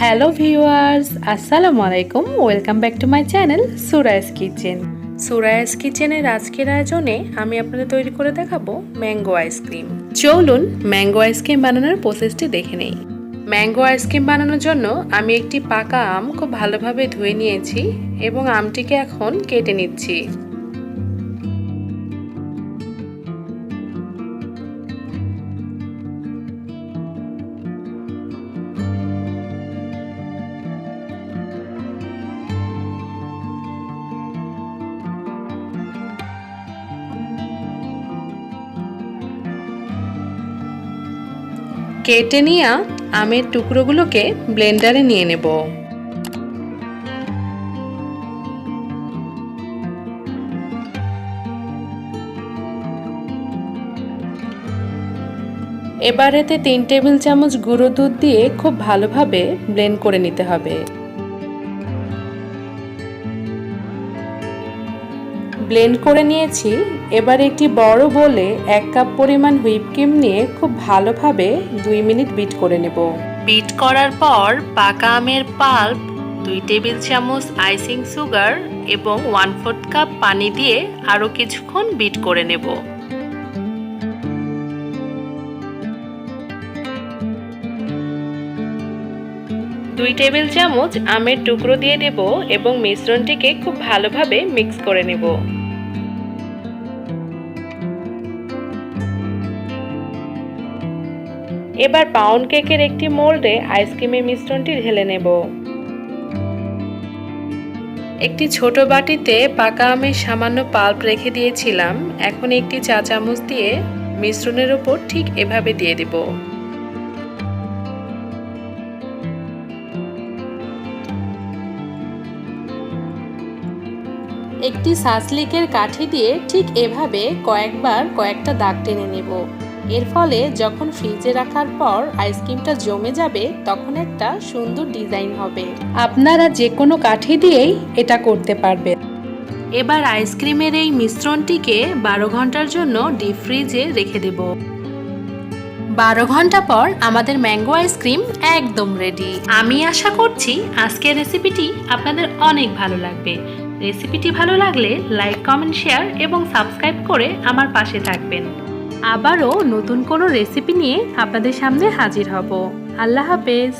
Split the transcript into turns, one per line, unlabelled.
Hello viewers, আসসালামু আলাইকুম। Welcome back to my channel Surais kitchen. Surais কিচেনের আজকের আয়োজনে আমি আপনাদের তৈরি করে দেখাবো ম্যাঙ্গো আইসক্রিম। চলুন ম্যাঙ্গো আইসক্রিম বানানোর প্রসেসটি দেখে নেই। ম্যাঙ্গো আইসক্রিম বানানোর জন্য আমি একটি পাকা আম খুব ভালোভাবে ধুয়ে নিয়েছি এবং আমটিকে এখন কেটে নিচ্ছি। কেটে নিয়ে আমের টুকরোগুলোকে ব্লেন্ডারে নিয়ে নেব। এবার এতে 3 টেবিল চামচ গুঁড়ো দুধ দিয়ে খুব ভালোভাবে ব্লেন্ড করে নিতে হবে। ব্লেন্ড করে নিয়েছি। এবার একটি বড় বোলে 1 কাপ পরিমাণ হুইপ ক্রিম নিয়ে খুব ভালোভাবে 2 মিনিট বিট করে নেব। বিট করার পর পাকা আমের পাল্প, 2 টেবিল চামচ আইসিং সুগার এবং 1/4 কাপ পানি দিয়ে আরও কিছুক্ষণ বিট করে নেব। দুই টেবিল চামচ আমের টুকরো দিয়ে দেব এবং মিশ্রণটিকে খুব ভালোভাবে মিক্স করে নেব। এবার পাউন্ড কেকের একটি মোল্ডে আইসক্রিমের মিশ্রণটি ঢেলে নেব। একটি ছোট বাটিতে পাকা আমের সামান্য পাল্প রেখে দিয়েছিলাম। এখন একটি চা চামচ দিয়ে মিশ্রণের উপর ঠিক এভাবে দিয়ে দেব। একটি সাসলিকের কাঠি দিয়ে ঠিক এভাবে কয়েকটা দাগ টেনে নেব। এর ফলে যখন ফ্রিজে রাখার পর আইসক্রিমটা জমে যাবে তখন একটা সুন্দর ডিজাইন হবে। আপনারা যে কোনো কাঠি দিয়েই এটা করতে পারবেন। এবার আইসক্রিমের এই মিশ্রণটিকে 12 ঘন্টার জন্য ডিপ ফ্রিজে রেখে দেব। 12 ঘন্টা পর আমাদের ম্যাঙ্গো আইসক্রিম একদম রেডি। আমি আশা করছি আজকের রেসিপিটি আপনাদের অনেক ভালো লাগবে। রেসিপিটি ভালো লাগলে লাইক, কমেন্ট, শেয়ার এবং সাবস্ক্রাইব করে আমার পাশে থাকবেন। আবারও নতুন কোনো রেসিপি নিয়ে আপনাদের সামনে হাজির হব। আল্লাহ হাফেজ।